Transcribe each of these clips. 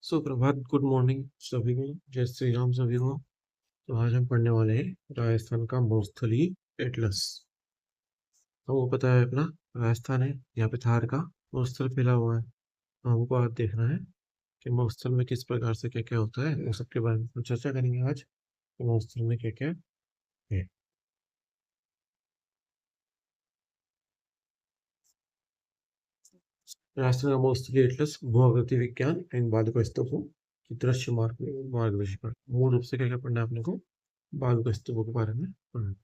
सुप्रभात, good morning सभी को। जय श्री राम सभी को। तो आज हम पढ़ने वाले हैं राजस्थान का मरुस्थलीय एटलस। हमको पता है अपना राजस्थान है, यहाँ पे थार का मरुस्थल फैला हुआ है। हमको आज देखना है कि मरुस्थल में किस प्रकार से क्या क्या होता है, उन सबके बारे में चर्चा करेंगे आज कि मरुस्थल में क्या क्या है। राजस्थान का मरुस्थलीय एटलस भूआकृति विज्ञान एवं बालुका स्तूपों की दृश्य मार्गदर्शिका। मूल रूप से क्या क्या पढ़ना है अपने को, बालुका स्तूपों के बारे में पढ़ना है।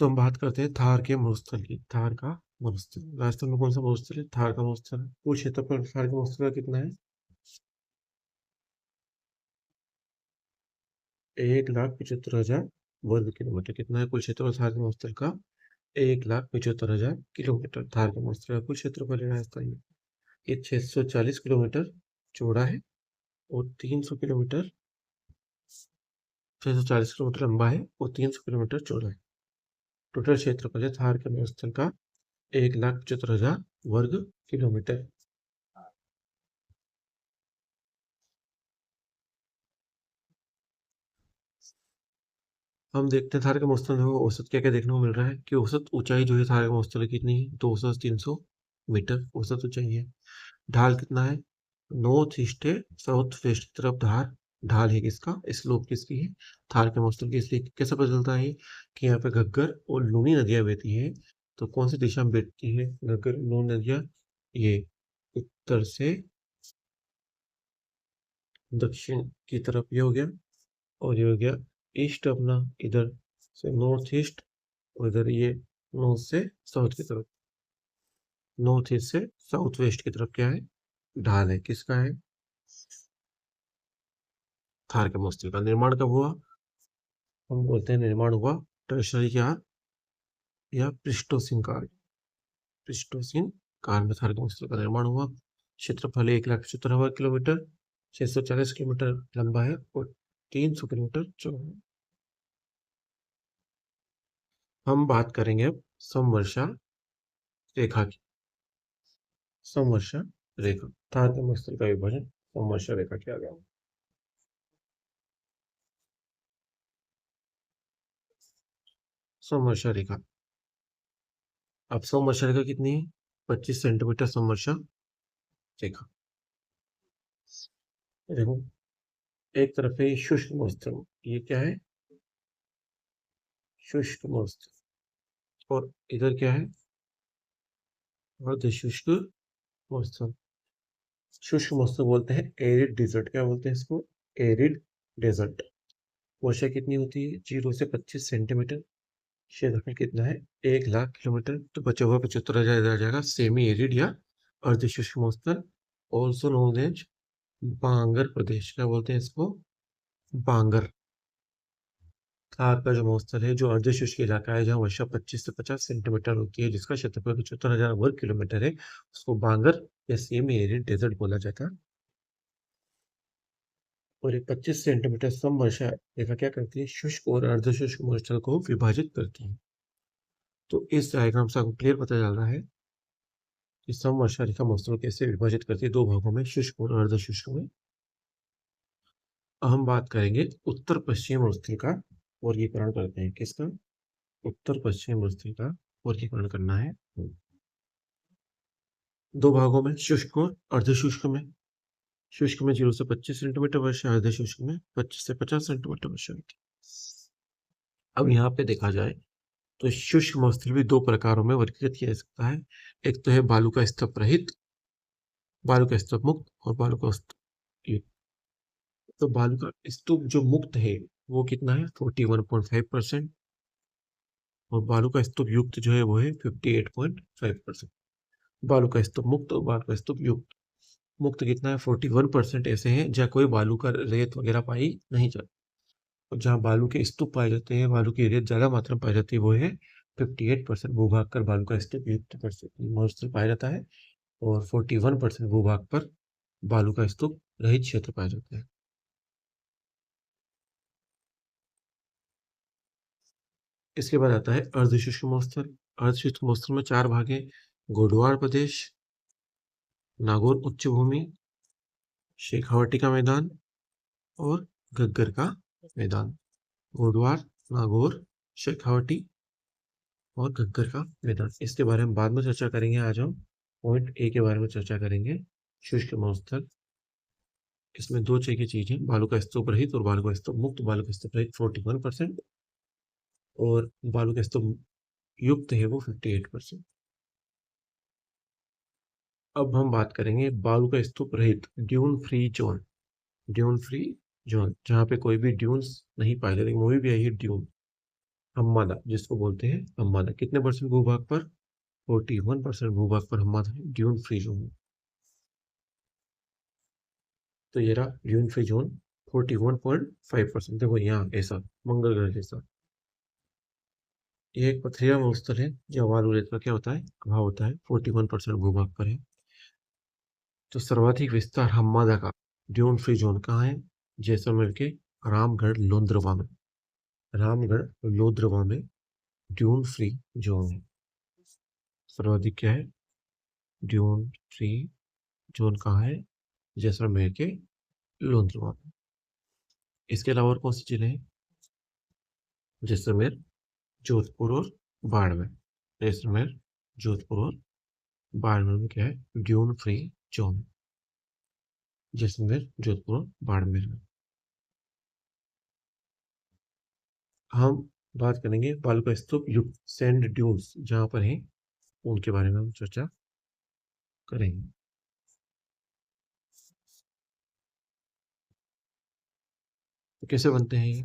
तो हम बात करते हैं थार के मरुस्थल की। थार का मरुस्थल राजस्थान में कौन सा मरुस्थल है? थार का मरुस्थल है। कुल क्षेत्रफल थार के मरुस्थल का कितना है? 1,75,000 वर्ग किलोमीटर। कितना है कुल क्षेत्रफल थार के मरुस्थल का? 1,75,000 किलोमीटर थार के मरुस्थल का कुल क्षेत्रफल है राजस्थान में। ये 640 किलोमीटर चौड़ा है और 300 किलोमीटर 640 किलोमीटर लंबा है और 300 किलोमीटर चौड़ा है। टोटल क्षेत्रफल है थार के मरुस्थल का 1,75,000 वर्ग किलोमीटर। हम देखते हैं थार के मरुस्थल में औसत क्या क्या देखने को मिल रहा है कि औसत ऊंचाई जो है थार के मरुस्थल की कितनी है? 200 से 300 मीटर औसत ऊंचाई है। ढाल कितना है? नॉर्थ ईस्ट है, साउथ वेस्ट की तरफ ढाल है किसका? स्लोप किसकी है? थार के मरुस्थल की। इसलिए कैसे पता चलता है कि यहाँ पे घग्गर और लूनी नदियां बहती है? तो कौन सी दिशा में बहती है घग्गर लूनी नदियां? ये उत्तर से दक्षिण की तरफ ये हो गया, और ये हो गया ईस्ट अपना, इधर से नॉर्थ ईस्ट, और इधर ये नॉर्थ से साउथ की तरफ। नॉर्थ ईस्ट से साउथ वेस्ट की तरफ क्या है? ढाल है। किसका है? थार के मरुस्थल का। निर्माण कब हुआ? हम बोलते हैं निर्माण हुआ टर्शरी काल या प्लीस्टोसीन काल। प्लीस्टोसीन काल में थार के मरुस्थल का निर्माण हुआ। क्षेत्रफल 1,75,000 किलोमीटर, 640 किलोमीटर लंबा है और 300 किलोमीटर चौड़ा है। हम बात करेंगे अब समवर्षा रेखा की। समवर्षा रेखा, थार के मरुस्थल का विभाजन समवर्षा रेखा किया गया। समवर्षा रेखा, अब समवर्षा रेखा कितनी है? 25 सेंटीमीटर समवर्षा रेखा। देखो, एक तरफ है शुष्क मौसम, ये क्या है? शुष्क मौसम। और इधर क्या है? अर्ध शुष्क मौसम। शुष्क मौसम बोलते हैं एरिड डिजर्ट। क्या बोलते हैं इसको? Arid desert. वर्षा कितनी होती है? 0 से 25 सेंटीमीटर। क्षेत्रफल कितना है? 1,00,000 किलोमीटर। तो बचा हुआ 75,000 इधर आ जाएगा। सेमी एरिड या अर्ध शुष्क मौसम, ऑल्सो नोन एज बांगर प्रदेश। क्या बोलते हैं इसको? बांगर। थार का जो महोत्सव है, जो अर्ध शुष्क इलाका है, जहाँ वर्षा 25 से 50 सेंटीमीटर होती है, जिसका क्षेत्रफल 75,000 वर्ग किलोमीटर है, उसको बांगर या सेमी एरिड डेजर्ट बोला जाता है। और ये 25 सेंटीमीटर समवर्षा रेखा क्या करती है? शुष्क और अर्ध शुष्क मौसम को विभाजित करती है। तो इस डायग्राम से आपको क्लियर पता चल रहा है कि समवर्षा रेखा मौसम कैसे विभाजित करती है, दो भागों में, शुष्क और अर्ध शुष्क में। अब हम बात करेंगे उत्तर पश्चिम मौसम का वर्गीकरण करते हैं। किसका? उत्तर पश्चिम मौसम का वर्गीकरण करना है दो भागों में, शुष्क और अर्धशुष्क में। शुष्क में 0 से 25 सेंटीमीटर वर्षा, अर्धशुष्क में 25 से 50 सेंटीमीटर वर्षा होती है। अब यहाँ पे देखा जाए तो शुष्क मौसम भी दो प्रकारों में वर्गीकृत किया जा सकता है। एक तो है बालू का स्तंभ रहित, बालू का स्तंभ मुक्त और बालू का स्तंभ युक्त। तो बालू का स्तूप जो मुक्त है वो कितना है? 41.5%। और बालू का स्तूप युक्त जो है वो है 58.5%। बालू का स्तूप मुक्त और बालू का स्तूप युक्त। मुक्त कितना है? 41% ऐसे हैं जहाँ कोई बालू का रेत वगैरह पाई नहीं जाती। और जहाँ बालू के स्तूप पाए जाते हैं, बालू की रेत ज्यादा मात्रा में पाई जाती है, वो है 58% भूभाग कर बालू का स्तूप युक्त मरुस्थल पाया जाता है। और 41% भूभाग पर बालू का स्तूप रहित क्षेत्र पाया जाता है। इसके बाद आता है अर्धशुष्क मरुस्थल। अर्धशुष्क मरुस्थल में चार भाग है: गोडवाड़ प्रदेश, नागौर उच्च भूमि, शेखावटी का मैदान और घग्गर का मैदान। गोडवार, नागौर, शेखावटी और घग्गर का मैदान। इसके बारे में बाद में चर्चा करेंगे। आज हम पॉइंट ए के बारे में चर्चा करेंगे। शुष्क मरुस्थल, इसमें दो चाहिए की चीजें, बालू का स्तूप रहित और बालू का स्तूप मुक्त। बालू का स्तूप रहित 41% और बालू का स्तूप युक्त है वो 58%। अब हम बात करेंगे बालू का स्तूप रहित dune free zone. Dune free zone जहाँ पे कोई भी ड्यून्स नहीं पाए जाते। मूवी भी आई है ड्यून, हम्मादा जिसको बोलते हैं हम्मादा। कितने परसेंट भूभाग पर? 41% भूभाग पर हम्मादा है, ड्यून फ्री जोन है। तो ये रहा ड्यून फ्री जोन 41.5%। देखो यहाँ ऐसा मंगल ग्रह जैसा। ये एक पथरीला मरुस्थल है जो बालू रेत का क्या होता है, अभाव होता है। 41% भूभाग पर है। तो सर्वाधिक विस्तार हम्मादा का ड्यून फ्री जोन कहाँ है? जैसलमेर के रामगढ़ लोंद्रवा में। रामगढ़ लोंद्रवा में ड्यून फ्री जोन है। सर्वाधिक क्या है? ड्यून फ्री जोन कहाँ है? जैसलमेर के लोंद्रवा में। इसके अलावा और कौन सी जिले हैं? जैसलमेर, जोधपुर और बाड़मेर। जैसलमेर, जोधपुर और बाड़मेर में क्या है? ड्यून फ्री जोन है। जैसलमेर, जोधपुर और बाड़मेर में। हम बात करेंगे बालू का स्तूप युक्त सैंड ड्यून्स जहां पर हैं, उनके बारे में हम चर्चा करेंगे। तो कैसे बनते हैं ये?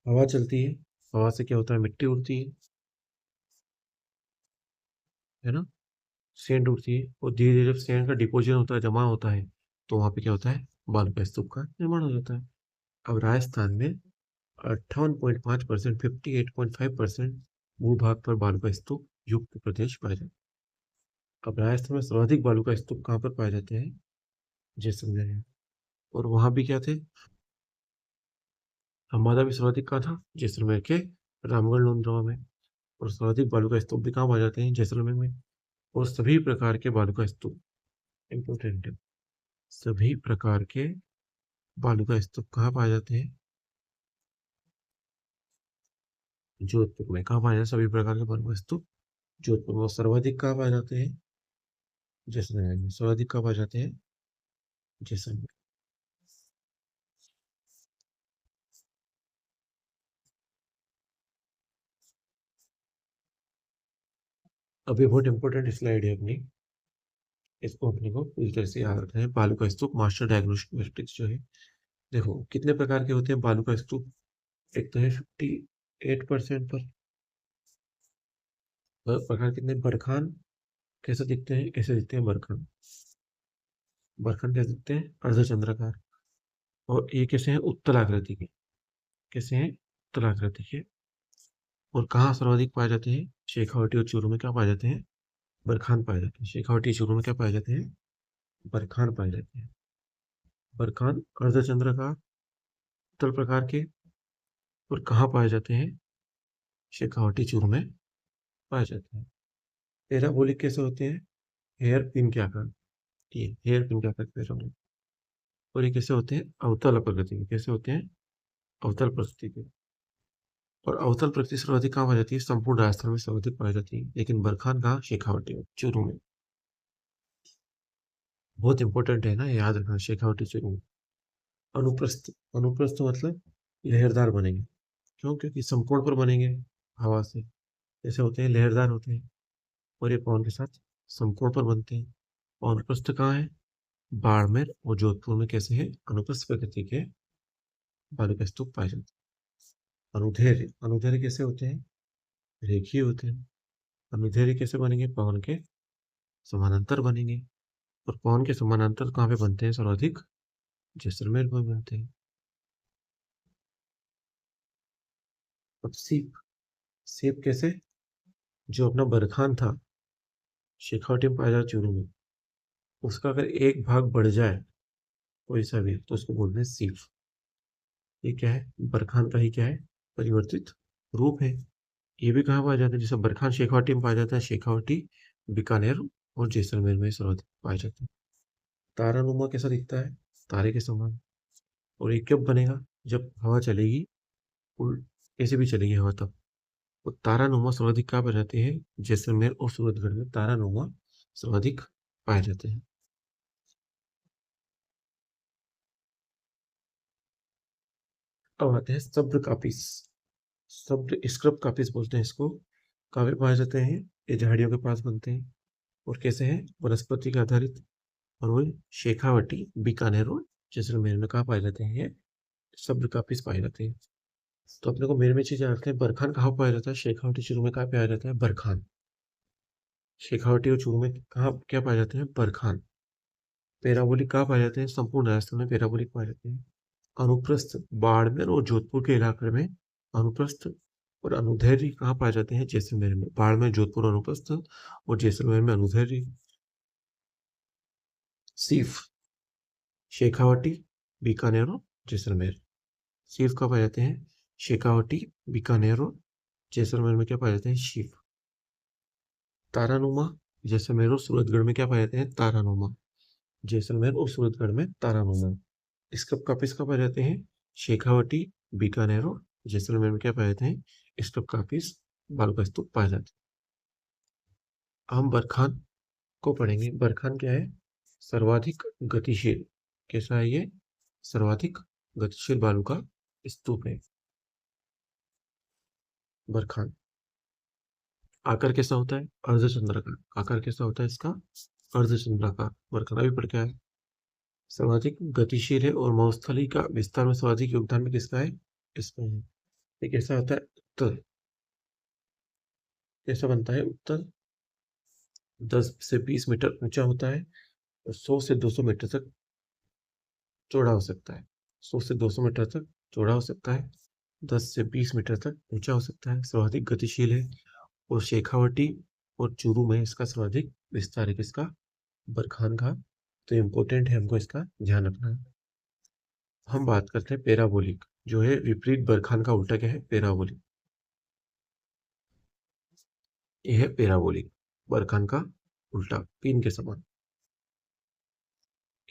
हवा चलती है, हवा से क्या होता है? मिट्टी उड़ती है ना। सैंड उड़ती है और धीरे धीरे जब सैंड का डिपोजिशन होता है, जमा होता है, तो वहां पे क्या होता है? बालू का स्तूप का निर्माण हो जाता है। अब राजस्थान में 58.5%, 58.5% भूभाग पर बालू का स्तूप युक्त प्रदेश पाए जाते हैं। अब राजस्थान में सर्वाधिक बालू का स्तूप कहाँ पर पाए जाते हैं? जैसलमेर में। और वहां भी क्या थे? हमारा भी सर्वाधिक कहाँ था? जैसलमेर के रामगढ़ लोंद्रवा में। और सर्वाधिक बालू का स्तूप भी कहाँ पाए जाते हैं? जैसलमेर में। और सभी प्रकार के बालू का स्तूप, इंपोर्टेंट है, सभी प्रकार के बालू का स्तूप कहाँ पाए जाते हैं? जोधपुर में। कहाँ पाए जाते हैं सभी प्रकार के बालू का स्तूप? जोधपुर में। और सर्वाधिक कहाँ पाए जाते हैं? जैसलमेर में। सर्वाधिक कहाँ पाए जाते हैं? जैसलमेर। अभी बहुत इंपॉर्टेंट स्लाइड है अपनी, इसको अपने को पूरी तरह से याद रखना है। बालू का स्तूप मास्टर डायग्नोस्टिक मैट्रिक्स जो है, देखो कितने प्रकार के होते हैं बालू का स्तूप। एक तो है 58% पर प्रकार। कितने? बरखान कैसे दिखते हैं? कैसे दिखते हैं बरखान? बरखान कैसे दिखते हैं? अर्धचंद्राकार। और ये कैसे हैं? उत्तल आकृति के। कैसे हैं? उत्तल आकृति के। और कहाँ सर्वाधिक पाए जाते हैं? शेखावटी और चूरू में क्या पाए जाते हैं? बरखान पाए जाते हैं। शेखावटी चूरू में क्या पाए जाते हैं? बरखान पाए जाते हैं। बरखान अर्धचंद्राकार, उत्तल प्रकार के। और कहाँ पाए जाते हैं? शेखावटी चूरू में पाए जाते हैं। पैराबोलिक कैसे होते हैं? हेयर पिन के आकार। ये हेयर पिन के आकार के पैराबोलिक। और ये कैसे होते हैं? अवतल प्रकृति के। कैसे होते हैं? अवतल प्रकृति के। और अवतल प्रकृति सर्वाधिक कहाँ पाई जाती है? संपूर्ण राजस्थान में सर्वाधिक पाई जाती है। लेकिन बरखान कहाँ? शेखावटी में, चूरू में। बहुत इंपॉर्टेंट है ना, याद रखना। शेखावटी चूरू में। अनुप्रस्थ, अनुप्रस्थ मतलब लहरदार बनेंगे। क्यों? क्योंकि समकोण पर बनेंगे हवा से। जैसे होते हैं लहरदार होते हैं। और ये पवन के साथ समकोण पर बनते हैं। और अनुप्रस्थ कहाँ है? बाड़मेर और जोधपुर में कैसे है? अनुप्रस्थ प्रकृति के बालू के स्तूप पाए जाते हैं। अनुदैर्य, अनुदैर्य कैसे होते हैं? रेखीय होते हैं। अनुदैर्य कैसे बनेंगे? पवन के समानांतर बनेंगे। और पवन के समानांतर कहाँ पे बनते हैं सर्वाधिक? जैसलमेर में बनते हैं। अब सीप, सीप कैसे? जो अपना बरखान था, शेखावटी में पाया जाता चूरू में, उसका अगर एक भाग बढ़ जाए कोई सा भी, तो उसको बोलते हैं सीप। ये क्या है? बरखान का ही क्या है? परिवर्तित रूप है। ये भी कहाँ पाया जाता है? जैसे बरखान शेखावटी में पाया जाता है, शेखावटी बीकानेर और जैसलमेर में सर्वाधिक पाया जाता है। तारानुमा कैसा दिखता है? तारे के समान। और ये कब बनेगा? जब हवा चलेगी, कैसे भी चलेगी हवा तब। और तारानुमा सर्वाधिक कहाँ पाए जाते हैं? जैसलमेर और सूरतगढ़ में तारानुमा सर्वाधिक पाए जाते हैं। अब आते हैं सब्र कापिस। सब्र स्क्रब कापिस बोलते हैं इसको। कहाँ पे पाए जाते हैं? ये झाड़ियों के पास बनते हैं। और कैसे हैं? वनस्पति के आधारित। और वो शेखावटी, बीकानेर और जैसलमेर में कहाँ पाए जाते हैं? ये सब्र कापिस पाए जाते हैं। तो अपने को मेन में चीज याद है, बरखान कहाँ पाया जाता है? शेखावटी चूरू में कहाँ पाया जाता है? बरखान। शेखावटी और चूरू में कहाँ क्या पाए जाते हैं? बरखान। पैराबोलिक कहाँ पाए जाते हैं? संपूर्ण राजस्थान में पैराबोलिक पाए जाते हैं। अनुप्रस्थ बाड़मेर और जोधपुर के इलाके में अनुप्रस्थ और अनुदैर्ध्य कहाँ पाए जाते हैं? जैसलमेर में। बाड़मेर, जोधपुर अनुप्रस्थ और जैसलमेर में अनुदैर्ध्य। सीफ, शेखावटी, बीकानेर और जैसलमेर। सीफ कहाँ पाए जाते हैं? शेखावटी, बीकानेर और जैसलमेर में क्या पाए जाते हैं? शीफ। तारानुमा, जैसलमेर और सूरतगढ़ में क्या पाए जाते हैं? तारानुमा। जैसलमेर और सूरतगढ़ में तारानुमा। स्कप कापिस कहाँ पाए जाते हैं? शेखावटी, बीकानेर और जैसलमेर में क्या पाए जाते हैं? स्कप कापिस, बालू का स्तूप पाए जाते हैं। हम बरखान को पढ़ेंगे। बरखान क्या है? सर्वाधिक गतिशील। कैसा है ये? सर्वाधिक गतिशील बालू का स्तूप है बरखान। आकार कैसा होता है? अर्धचंद्राकार। आकार कैसा होता है इसका? अर्धचंद्राकार। बरखला भी पढ़ के आए। सर्वाधिक गतिशील है और मरुस्थली का विस्तार में सर्वाधिक योगदान में किसका है? इसका है। ये कैसा होता है? उत्तर। कैसा बनता है उत्तर? 10 से 20 मीटर ऊंचा होता है और 100 से 200 मीटर तक चौड़ा हो सकता है। 100 से 200 मीटर तक चौड़ा हो सकता है। 10 से 20 मीटर तक ऊंचा हो सकता है। सर्वाधिक गतिशील है। और शेखावटी और चूरू में इसका सर्वाधिक विस्तार है। किसका? बरखान का। तो इम्पोर्टेंट है, हमको इसका ध्यान रखना है। हम बात करते हैं पैराबोलिक, जो है विपरीत बरखान का उल्टा क्या है? पैराबोलिक। यह है पैराबोलिक, बरखान का उल्टा, पिन के समान।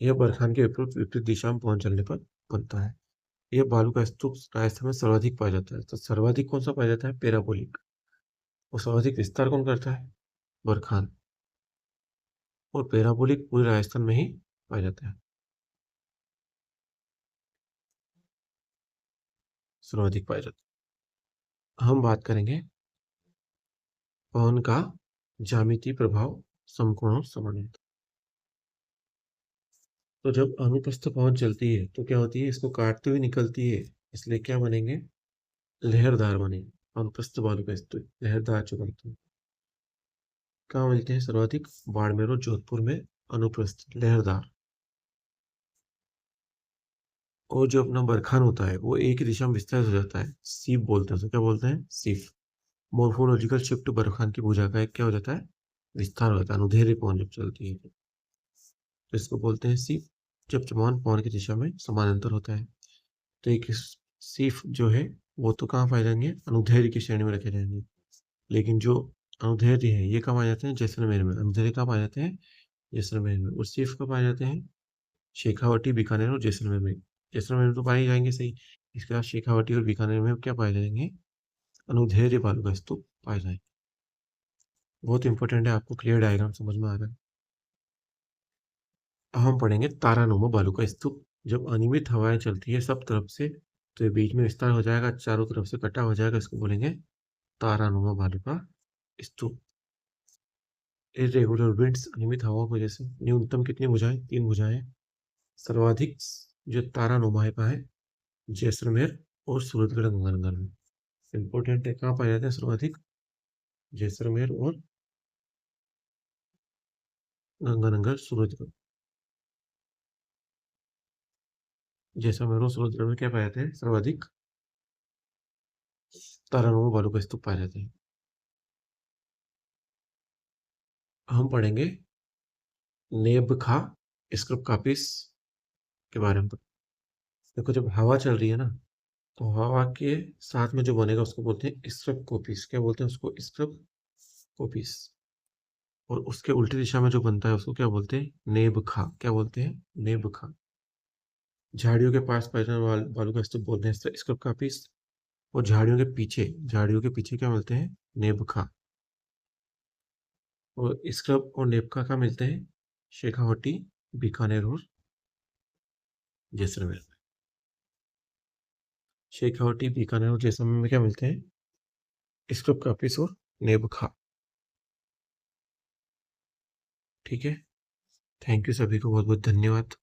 यह बरखान के विपरीत विपरीत दिशा में पहुंच चलने पर बनता है। यह बालू का स्तूप राजस्थान में सर्वाधिक पाया जाता है। तो सर्वाधिक कौन सा पाया जाता है? पैराबोलिक। और सर्वाधिक विस्तार कौन करता है? बरखान। और पैराबोलिक पूरे राजस्थान में ही पाया जाता है। सर्वाधिक पाया जाता है। हम बात करेंगे पवन का ज्यामितीय प्रभाव, समकोण और समानांतर। तो जब अनुप्रस्थ पवन चलती है तो क्या होती है? इसको काटते हुए निकलती है, इसलिए क्या बनेंगे? लहरदार बनेंगे। अनुप्रस्थ बालू का स्तूप लहरदार जो बनते हैं। कहाँ मिलते हैं सर्वाधिक? बाड़मेर और जोधपुर में अनुप्रस्थ लहरदार। और जो अपना बरखान होता है वो एक ही दिशा में विस्तारित हो जाता है, सीप बोलते हैं। तो क्या बोलते हैं? सीफ। मोर्फोलॉजिकल शिफ्ट बरखान की भुजा का एक क्या हो जाता है? विस्तार हो जाता है, अनुधेरे पवन जब चलती है तो इसको बोलते हैं सीफ। जब चमान पवन की दिशा में समानांतर होता है। तो एक सीफ जो है वो तो कहाँ पाए जाएंगे? अनुधैर्य की श्रेणी में रखे जाएंगे। लेकिन जो अनुधैर्य है ये कहाँ पाए जाते हैं? जैसलमेर में। अनुधैर्य कहाँ पाए जाते हैं? जैसलमेर में। और सीफ कहाँ पाए जाते हैं? शेखावटी, बीकानेर और जैसलमेर में। जैसलमेर में तो पाए जाएंगे सही। इसके बाद शेखावटी और बीकानेर में क्या पाए जाएंगे? अनुधैर्य बालू का स्तूप पाए जाएंगे। बहुत इंपॉर्टेंट है, आपको क्लियर डायग्राम समझ में आ रहा है। अब हम पढ़ेंगे तारानुमा बालू का स्तूप। जब अनियमित हवाएं चलती है सब तरफ से तो ये बीच में विस्तार हो जाएगा, चारों तरफ से कटा हो जाएगा, इसको बोलेंगे तारानुमा बालू का स्तूप। इरेगुलर विंड्स, अनियमित हवाओं की वजह से न्यूनतम कितनी भुजाएं? 3 भुजाएं। सर्वाधिक जो तारानुमा है कहाँ है? जैसलमेर और सूरतगढ़ गंगानगर में। इंपॉर्टेंट है, कहाँ पाए जाते हैं सर्वाधिक? जैसलमेर और गंगानगर, सूरतगढ़। जैसलमेर और सूरतगढ़ में क्या पाए जाते हैं सर्वाधिक? तारानुमा बालू का स्तूप पाए जाते हैं। हम पढ़ेंगे नेबखा स्क्रब कापिस के बारे में। देखो जब हवा चल रही है ना तो हवा के साथ में जो बनेगा उसको बोलते हैं स्क्रब कोपिस। क्या बोलते हैं उसको? स्क्रब कोपिस। और उसके उल्टी दिशा में जो बनता है उसको क्या बोलते हैं? नेबखा। क्या बोलते हैं? नेबखा। झाड़ियों के पास पैदल बालू का स्तूप बोलते हैं स्क्रब का पीस। और झाड़ियों के पीछे क्या मिलते हैं? नेबखा। और स्क्रब और नेबखा का मिलते हैं शेखावटी, बीकानेर और जैसलमेर में। शेखावटी, बीकानेर और जैसलमेर में क्या मिलते हैं? स्क्रब का पीस और नेबखा। ठीक है, थैंक यू, सभी को बहुत बहुत धन्यवाद।